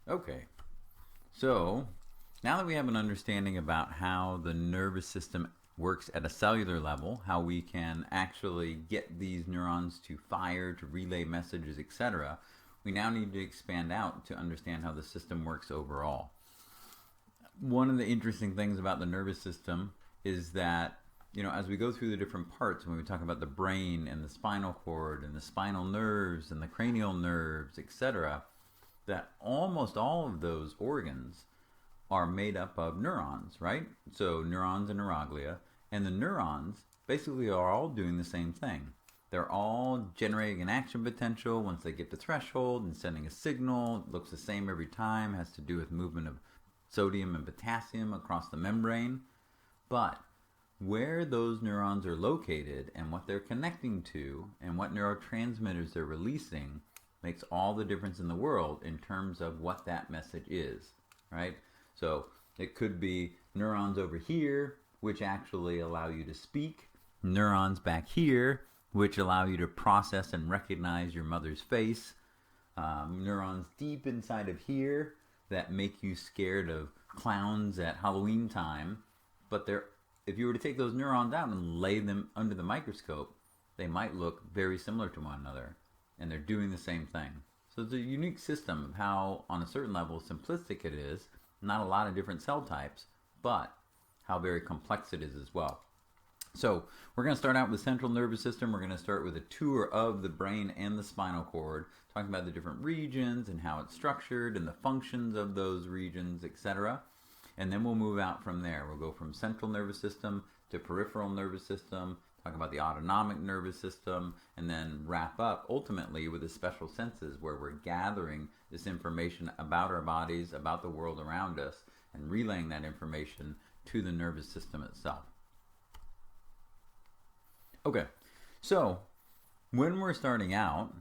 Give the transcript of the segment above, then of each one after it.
Okay, so now that we have an understanding about how the nervous system works at a cellular level, how we can actually get these neurons to fire, to relay messages, etc., we now need to expand out to understand how the system works overall. One of the interesting things about the nervous system is that, as we go through the different parts, when we talk about the brain and the spinal cord and the spinal nerves and the cranial nerves, etc., that almost all of those organs are made up of neurons, right? So neurons and neuroglia, and the neurons basically are all doing the same thing. They're all generating an action potential once they get to threshold and sending a signal. It looks the same every time, has to do with movement of sodium and potassium across the membrane. But where those neurons are located and what they're connecting to and what neurotransmitters they're releasing makes all the difference in the world in terms of what that message is, right? So it could be neurons over here, which actually allow you to speak, neurons back here, which allow you to process and recognize your mother's face, neurons deep inside of here that make you scared of clowns at Halloween time. But if you were to take those neurons out and lay them under the microscope, they might look very similar to one another, and they're doing the same thing. So it's a unique system of how, on a certain level, simplistic it is, not a lot of different cell types, but how very complex it is as well. So we're going to start out with the central nervous system. We're going to start with a tour of the brain and the spinal cord, talking about the different regions and how it's structured and the functions of those regions, etc. And then we'll move out from there. We'll go from central nervous system to peripheral nervous system, talk about the autonomic nervous system, and then wrap up ultimately with the special senses, where we're gathering this information about our bodies, about the world around us, and relaying that information to the nervous system itself. Okay, so when we're starting out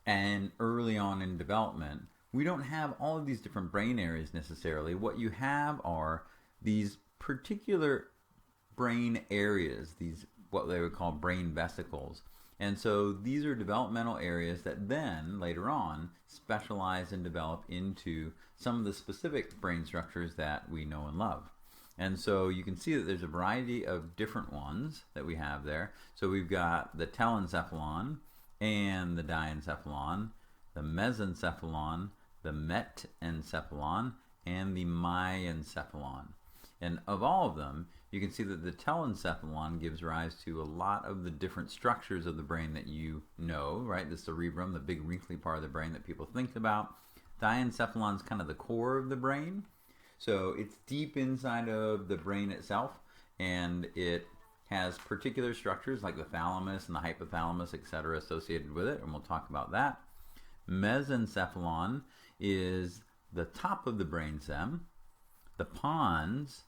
and early on in development, we don't have all of these different brain areas necessarily. What you have are these particular brain areas, these what they would call brain vesicles. And so these are developmental areas that then later on specialize and develop into some of the specific brain structures that we know and love. And so you can see that there's a variety of different ones that we have there. So we've got the telencephalon and the diencephalon, the mesencephalon, the metencephalon, and the myencephalon. And of all of them, you can see that the telencephalon gives rise to a lot of the different structures of the brain that you know, right? The cerebrum, the big wrinkly part of the brain that people think about. Diencephalon is kind of the core of the brain. So it's deep inside of the brain itself, and it has particular structures like the thalamus and the hypothalamus, etc., associated with it, and we'll talk about that. Mesencephalon is the top of the brainstem. The pons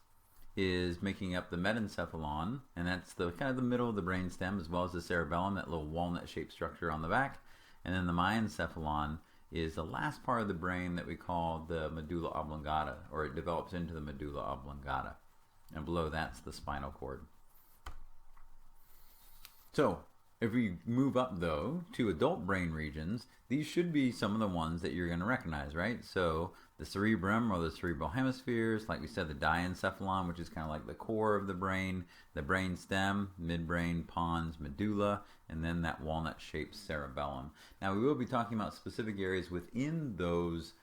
is making up the metencephalon, and that's the kind of the middle of the brainstem, as well as the cerebellum, that little walnut-shaped structure on the back. And then the myencephalon is the last part of the brain that we call the medulla oblongata, or it develops into the medulla oblongata. And below that's the spinal cord. So if we move up, though, to adult brain regions, these should be some of the ones that you're going to recognize, right? So the cerebrum, or the cerebral hemispheres, like we said, the diencephalon, which is kind of like the core of the brain, the brain stem, midbrain, pons, medulla, and then that walnut-shaped cerebellum. Now, we will be talking about specific areas within those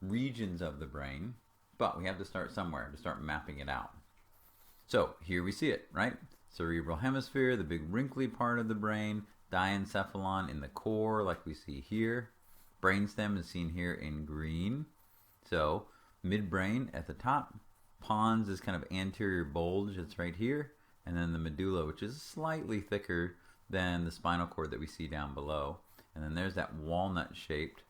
regions of the brain, but we have to start somewhere to start mapping it out. So here we see it, right? Cerebral hemisphere, the big wrinkly part of the brain, diencephalon in the core, like we see here. Brainstem is seen here in green. So midbrain at the top, pons is kind of anterior bulge, it's right here, and then the medulla, which is slightly thicker than the spinal cord that we see down below. And then there's that walnut-shaped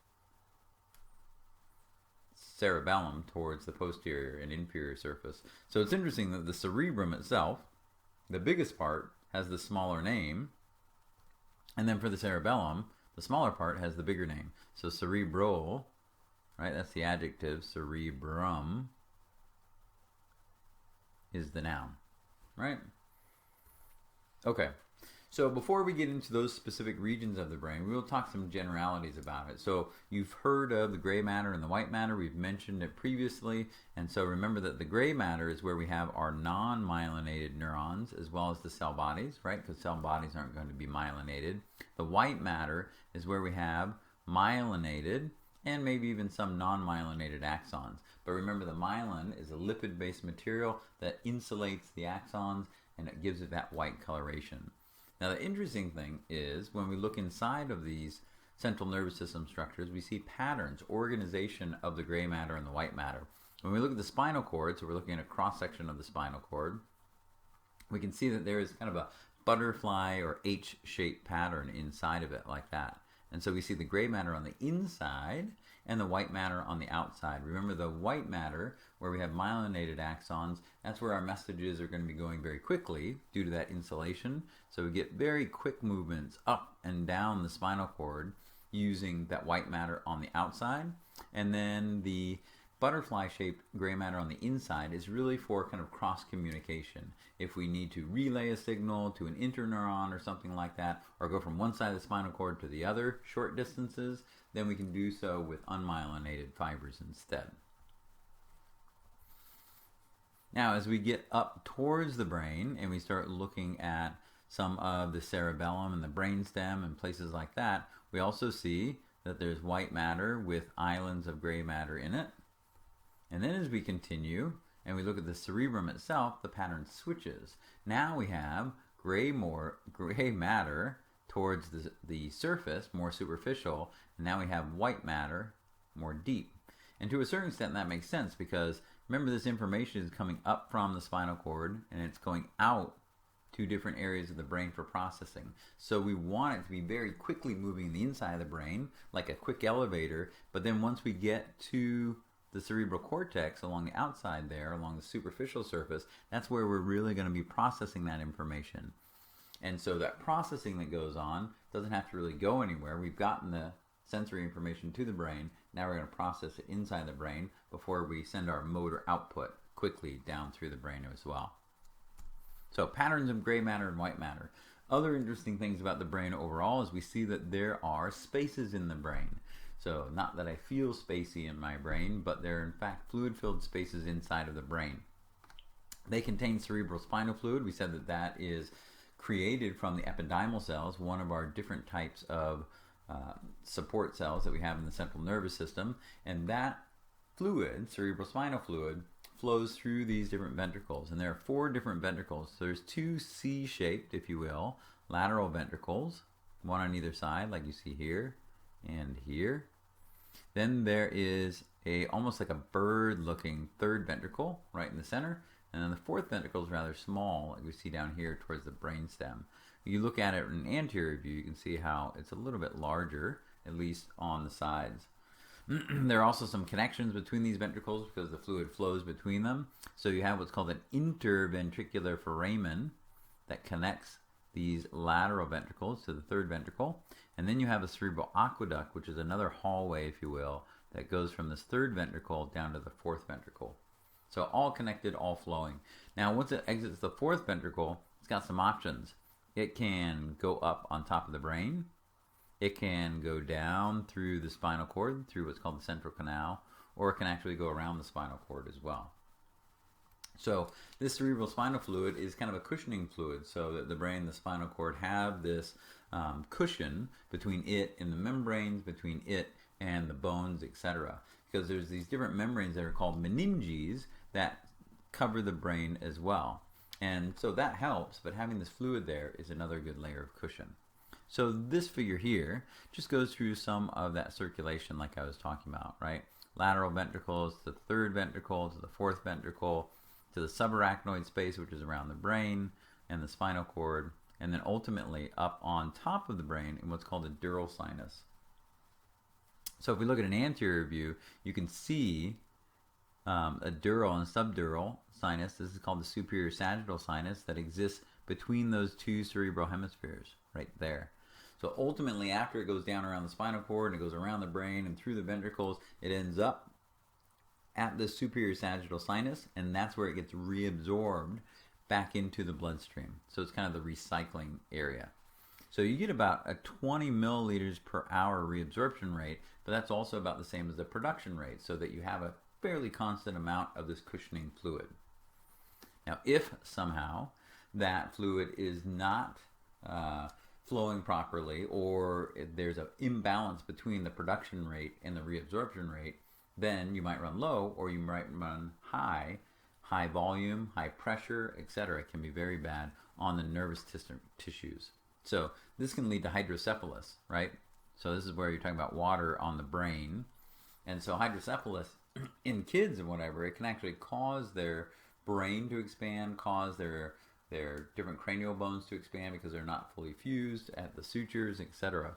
cerebellum towards the posterior and inferior surface. So it's interesting that the cerebrum itself, the biggest part, has the smaller name, and then for the cerebellum, the smaller part has the bigger name. So cerebral, right, that's the adjective, cerebrum is the noun, right? Okay, So before we get into those specific regions of the brain, we will talk some generalities about it. So you've heard of the gray matter and the white matter. We've mentioned it previously. And so remember that the gray matter is where we have our non-myelinated neurons as well as the cell bodies, right? Because cell bodies aren't going to be myelinated. The white matter is where we have myelinated and maybe even some non-myelinated axons. But remember, the myelin is a lipid-based material that insulates the axons and it gives it that white coloration. Now, the interesting thing is when we look inside of these central nervous system structures, we see patterns, organization of the gray matter and the white matter. When we look at the spinal cord, so we're looking at a cross-section of the spinal cord, we can see that there is kind of a butterfly or H-shaped pattern inside of it like that. And so we see the gray matter on the inside and the white matter on the outside. Remember, the white matter, where we have myelinated axons, that's where our messages are going to be going very quickly due to that insulation. So we get very quick movements up and down the spinal cord using that white matter on the outside. And then the butterfly-shaped gray matter on the inside is really for kind of cross-communication. If we need to relay a signal to an interneuron or something like that, or go from one side of the spinal cord to the other short distances, then we can do so with unmyelinated fibers instead. Now, as we get up towards the brain and we start looking at some of the cerebellum and the brainstem and places like that, we also see that there's white matter with islands of gray matter in it. And then as we continue and we look at the cerebrum itself, the pattern switches. Now we have gray matter towards the surface, more superficial, and now we have white matter, more deep. And to a certain extent that makes sense because remember, this information is coming up from the spinal cord and it's going out to different areas of the brain for processing. So we want it to be very quickly moving in the inside of the brain, like a quick elevator, but then once we get to the cerebral cortex along the outside there, along the superficial surface, that's where we're really going to be processing that information. And so that processing that goes on doesn't have to really go anywhere. We've gotten the sensory information to the brain. Now we're going to process it inside the brain before we send our motor output quickly down through the brain as well. So patterns of gray matter and white matter. Other interesting things about the brain overall is we see that there are spaces in the brain. So not that I feel spacey in my brain, but they're in fact fluid-filled spaces inside of the brain. They contain cerebral spinal fluid. We said that that is created from the epidermal cells, one of our different types of support cells that we have in the central nervous system. And that fluid, cerebral spinal fluid, flows through these different ventricles. And there are 4 different ventricles. So there's 2 C-shaped, if you will, lateral ventricles, one on either side, like you see here and here. Then there is almost like a bird-looking third ventricle right in the center. And then the fourth ventricle is rather small, like we see down here towards the brainstem. You look at it in an anterior view, you can see how it's a little bit larger, at least on the sides. There are also some connections between these ventricles because the fluid flows between them. So you have what's called an interventricular foramen that connects these lateral ventricles to the third ventricle. And then you have a cerebral aqueduct, which is another hallway, if you will, that goes from this third ventricle down to the fourth ventricle. So all connected, all flowing. Now, once it exits the fourth ventricle, it's got some options. It can go up on top of the brain. It can go down through the spinal cord, through what's called the central canal, or it can actually go around the spinal cord as well. So this cerebral spinal fluid is kind of a cushioning fluid, so that the brain and the spinal cord have this cushion between it and the membranes, between it and the bones, etc. Because there's these different membranes that are called meninges that cover the brain as well. And so that helps, but having this fluid there is another good layer of cushion. So this figure here just goes through some of that circulation like I was talking about, right? Lateral ventricles to the third ventricle, to the fourth ventricle, to the subarachnoid space, which is around the brain and the spinal cord, and then ultimately up on top of the brain in what's called a dural sinus. So if we look at an anterior view, you can see a dural and subdural sinus. This is called the superior sagittal sinus that exists between those 2 cerebral hemispheres right there. So ultimately, after it goes down around the spinal cord and it goes around the brain and through the ventricles, it ends up at the superior sagittal sinus, and that's where it gets reabsorbed back into the bloodstream. So it's kind of the recycling area. So you get about a 20 milliliters per hour reabsorption rate, but that's also about the same as the production rate, so that you have a fairly constant amount of this cushioning fluid. Now, if somehow that fluid is not flowing properly, or if there's an imbalance between the production rate and the reabsorption rate, then you might run low, or you might run high volume, high pressure, etc. It can be very bad on the nervous tissues. So this can lead to hydrocephalus, right? So this is where you're talking about water on the brain. And so hydrocephalus in kids and whatever, it can actually cause their brain to expand, cause their different cranial bones to expand because they're not fully fused at the sutures, etc.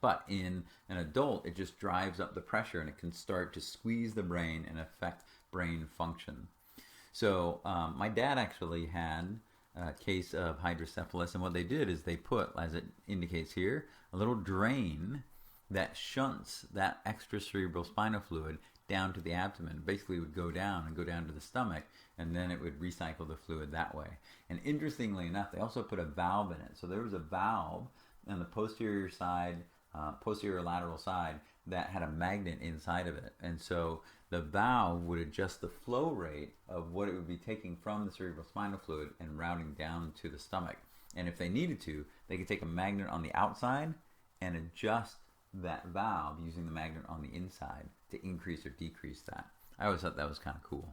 But in an adult, it just drives up the pressure, and it can start to squeeze the brain and affect brain function. So my dad actually had a case of hydrocephalus, and what they did is they put, as it indicates here, a little drain that shunts that extra cerebral spinal fluid down to the abdomen. Basically, it would go down to the stomach, and then it would recycle the fluid that way. And interestingly enough, they also put a valve in it. So there was a valve on the posterior side, posterior lateral side, that had a magnet inside of it. And so the valve would adjust the flow rate of what it would be taking from the cerebral spinal fluid and routing down to the stomach. And if they needed to, they could take a magnet on the outside and adjust that valve using the magnet on the inside to increase or decrease that. I always thought that was kind of cool.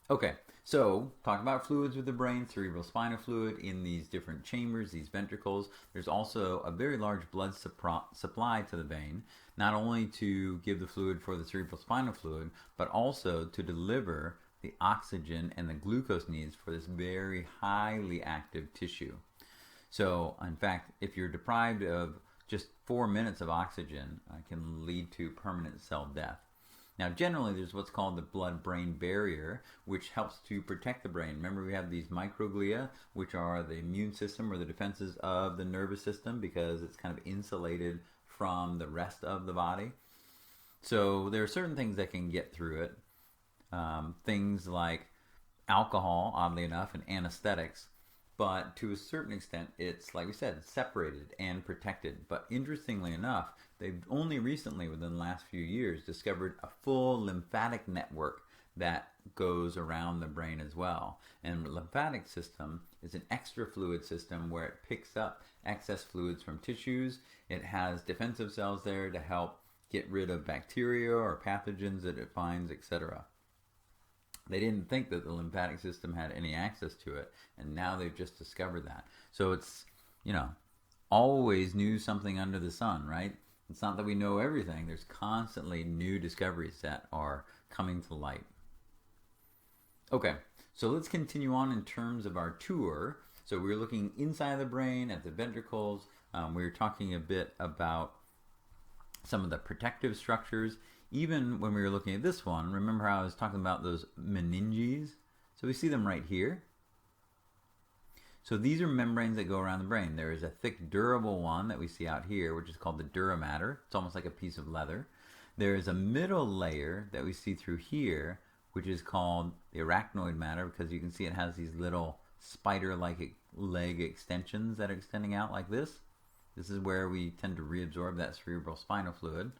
Okay, so talk about fluids with the brain, cerebral spinal fluid in these different chambers, these ventricles. There's also a very large blood supply to the vein, not only to give the fluid for the cerebral spinal fluid, but also to deliver the oxygen and the glucose needs for this very highly active tissue. So, in fact, if you're deprived of just 4 minutes of oxygen, it can lead to permanent cell death. Now, generally, there's what's called the blood-brain barrier, which helps to protect the brain. Remember, we have these microglia, which are the immune system or the defenses of the nervous system, because it's kind of insulated from the rest of the body. So there are certain things that can get through it. Things like alcohol, oddly enough, and anesthetics. But to a certain extent, it's, like we said, separated and protected. But interestingly enough, they've only recently, within the last few years, discovered a full lymphatic network that goes around the brain as well. And the lymphatic system is an extra fluid system where it picks up excess fluids from tissues. It has defensive cells there to help get rid of bacteria or pathogens that it finds, etc. They didn't think that the lymphatic system had any access to it, and now they've just discovered that. So it's, always new something under the sun, right? It's not that we know everything. There's constantly new discoveries that are coming to light. Okay, so let's continue on in terms of our tour. So we're looking inside the brain at the ventricles. We were talking a bit about some of the protective structures. Even when we were looking at this one, remember how I was talking about those meninges? So we see them right here. So these are membranes that go around the brain. There is a thick, durable one that we see out here, which is called the dura mater. It's almost like a piece of leather. There is a middle layer that we see through here, which is called the arachnoid mater, because you can see it has these little spider-like leg extensions that are extending out like this. This is where we tend to reabsorb that cerebral spinal fluid.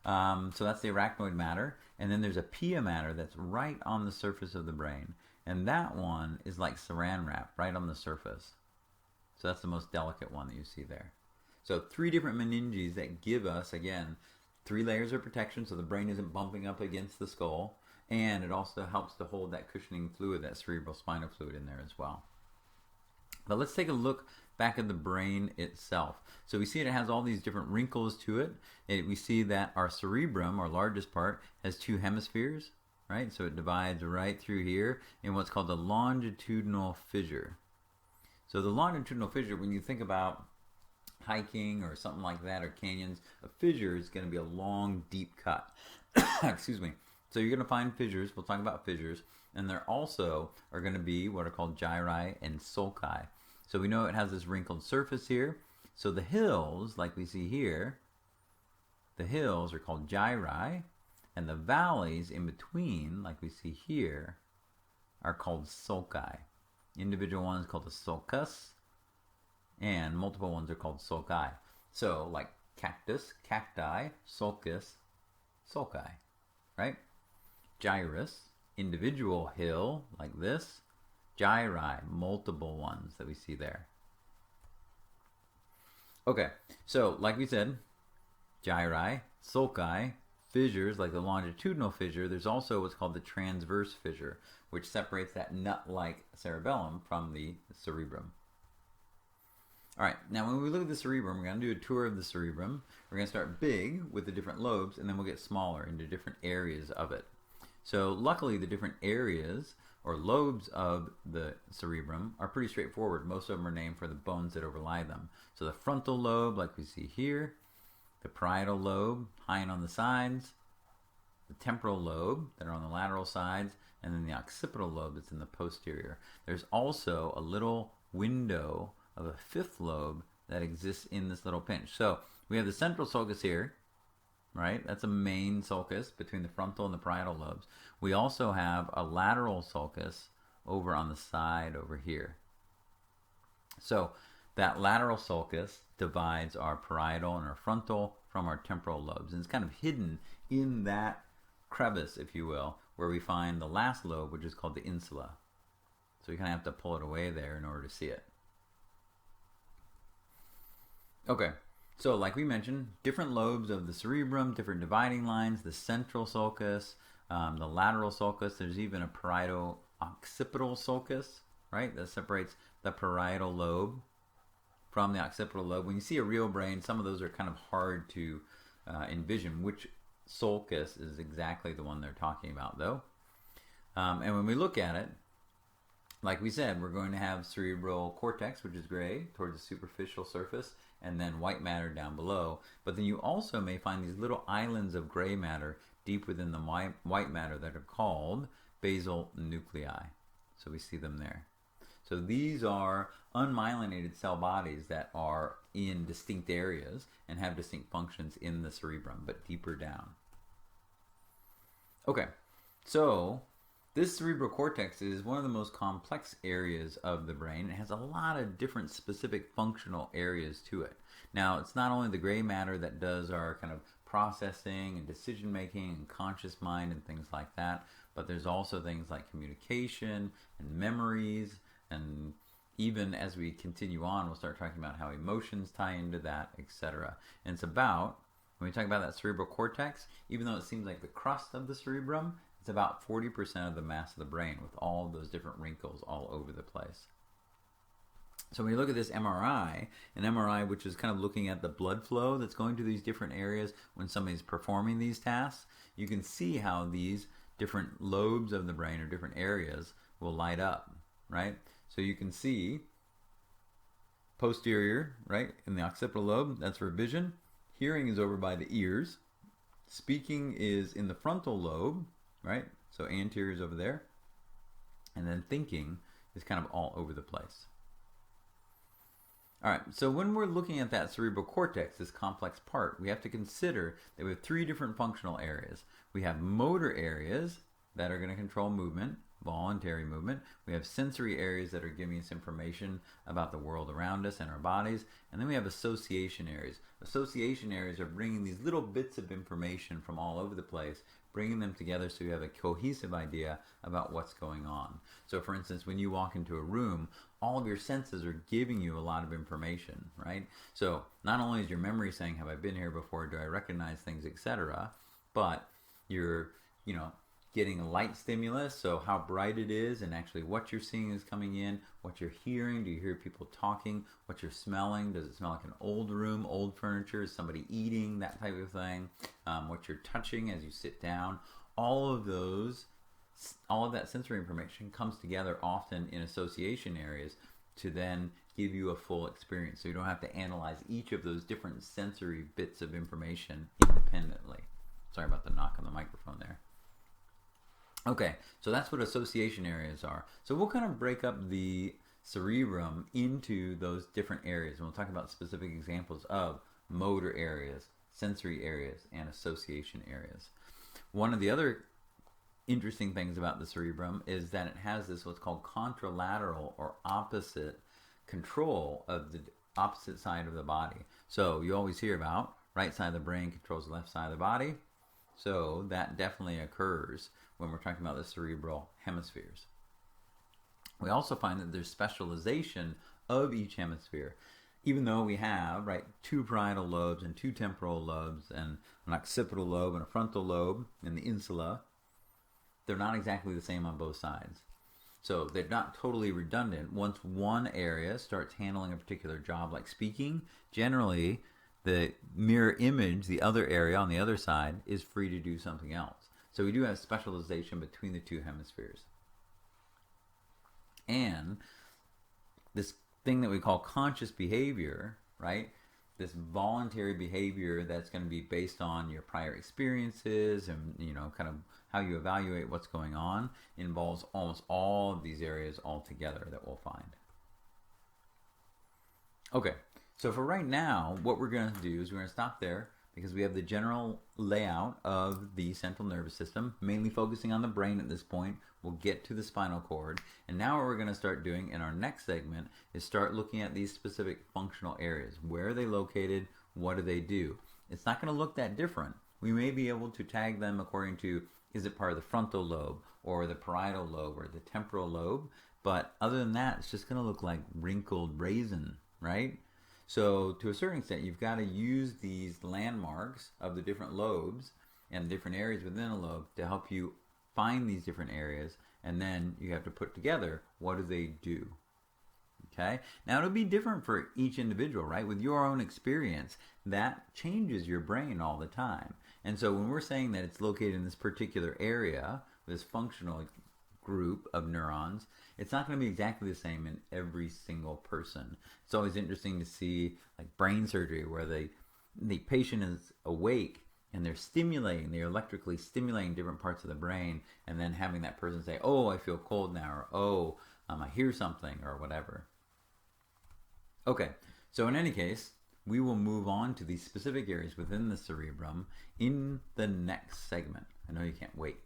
So that's the arachnoid mater. And then there's a pia mater that's right on the surface of the brain. And that one is like saran wrap right on the surface. So that's the most delicate one that you see there. So 3 different meninges that give us, again, 3 layers of protection so the brain isn't bumping up against the skull. And it also helps to hold that cushioning fluid, that cerebral spinal fluid in there as well. But let's take a look back at the brain itself. So we see it has all these different wrinkles to it. We see that our cerebrum, our largest part, has 2 hemispheres, right? So it divides right through here in what's called the longitudinal fissure. So the longitudinal fissure, when you think about hiking or something like that, or canyons, a fissure is going to be a long, deep cut. Excuse me. So you're going to find fissures. We'll talk about fissures. And there also are going to be what are called gyri and sulci. So we know it has this wrinkled surface here. So the hills, like we see here, the hills are called gyri, and the valleys in between, like we see here, are called sulci. Individual one is called a sulcus, and multiple ones are called sulci. So like cactus, cacti, sulcus, sulci, right? Gyrus, individual hill like this. Gyri, multiple ones that we see there. Okay, so like we said, gyri, sulci, fissures like the longitudinal fissure. There's also what's called the transverse fissure, which separates that nut-like cerebellum from the cerebrum. All right, now when we look at the cerebrum, we're going to do a tour of the cerebrum. We're going to start big with the different lobes, and then we'll get smaller into different areas of it. So luckily, the different areas or lobes of the cerebrum are pretty straightforward. Most of them are named for the bones that overlie them. So the frontal lobe, like we see here, the parietal lobe, high and on the sides, the temporal lobe that are on the lateral sides, and then the occipital lobe that's in the posterior. There's also a little window of a fifth lobe that exists in this little pinch. So we have the central sulcus here, right? That's a main sulcus between the frontal and the parietal lobes. We also have a lateral sulcus over on the side over here. So that lateral sulcus divides our parietal and our frontal from our temporal lobes. And it's kind of hidden in that crevice, if you will, where we find the last lobe, which is called the insula. So you kind of have to pull it away there in order to see it. Okay, so like we mentioned, different lobes of the cerebrum, different dividing lines, the central sulcus, the lateral sulcus. There's even a parieto-occipital sulcus, right? That separates the parietal lobe from the occipital lobe. When you see a real brain, some of those are kind of hard to envision which sulcus is exactly the one they're talking about, though. And when we look at it, like we said, we're going to have cerebral cortex, which is gray, towards the superficial surface, and then white matter down below. But then you also may find these little islands of gray matter deep within the white matter that are called basal nuclei. So we see them there. So these are unmyelinated cell bodies that are in distinct areas and have distinct functions in the cerebrum, but deeper down. Okay, so this cerebral cortex is one of the most complex areas of the brain. It has a lot of different specific functional areas to it. Now, it's not only the gray matter that does our kind of processing and decision making and conscious mind and things like that, but there's also things like communication and memories, and even as we continue on, we'll start talking about how emotions tie into that, etc. And it's about, when we talk about that cerebral cortex, even though it seems like the crust of the cerebrum, it's about 40% of the mass of the brain with all of those different wrinkles all over the place. So when you look at this MRI, an MRI which is kind of looking at the blood flow that's going to these different areas when somebody's performing these tasks, you can see how these different lobes of the brain or different areas will light up, right? So you can see posterior, right, in the occipital lobe, that's for vision. Hearing is over by the ears. Speaking is in the frontal lobe, right? So anterior is over there. And then thinking is kind of all over the place. All right, so when we're looking at that cerebral cortex, this complex part, we have to consider that we have three different functional areas. We have motor areas that are going to control movement, voluntary movement. We have sensory areas that are giving us information about the world around us and our bodies. And then we have association areas. Association areas are bringing these little bits of information from all over the place, bringing them together so you have a cohesive idea about what's going on. So for instance, when you walk into a room, all of your senses are giving you a lot of information, right? So not only is your memory saying, have I been here before, do I recognize things, etc., but you're, getting a light stimulus, so how bright it is and actually what you're seeing is coming in, what you're hearing, do you hear people talking, what you're smelling, does it smell like an old room, old furniture, is somebody eating, that type of thing, what you're touching as you sit down, all of that sensory information comes together often in association areas to then give you a full experience, so you don't have to analyze each of those different sensory bits of information independently. Sorry about the knock on the microphone there. Okay, so that's what association areas are. So we'll kind of break up the cerebrum into those different areas, and we'll talk about specific examples of motor areas, sensory areas, and association areas. One of the other interesting things about the cerebrum is that it has this what's called contralateral or opposite control of the opposite side of the body. So you always hear about right side of the brain controls the left side of the body. So that definitely occurs when we're talking about the cerebral hemispheres. We also find that there's specialization of each hemisphere. Even though we have, right, 2 parietal lobes and 2 temporal lobes and an occipital lobe and a frontal lobe and the insula, they're not exactly the same on both sides. So they're not totally redundant. Once one area starts handling a particular job like speaking, generally the mirror image, the other area on the other side, is free to do something else. So we do have specialization between the 2 hemispheres. And this thing that we call conscious behavior, right? This voluntary behavior that's going to be based on your prior experiences and, kind of how you evaluate what's going on, involves almost all of these areas all together that we'll find. Okay, so for right now, what we're going to do is we're going to stop there because we have the general layout of the central nervous system, mainly focusing on the brain at this point. We'll get to the spinal cord. And now what we're going to start doing in our next segment is start looking at these specific functional areas. Where are they located? What do they do? It's not going to look that different. We may be able to tag them according to, is it part of the frontal lobe or the parietal lobe or the temporal lobe? But other than that, it's just going to look like wrinkled raisin, right? So to a certain extent, you've got to use these landmarks of the different lobes and different areas within a lobe to help you find these different areas, and then you have to put together what do they do. Okay? Now it'll be different for each individual, right? With your own experience, that changes your brain all the time. And so when we're saying that it's located in this particular area, this functional group of neurons, it's not going to be exactly the same in every single person. It's always interesting to see like brain surgery where the patient is awake and they're electrically stimulating different parts of the brain, and then having that person say, oh, I feel cold now, or oh, I hear something, or whatever. Okay, so in any case, we will move on to these specific areas within the cerebrum in the next segment. I know you can't wait.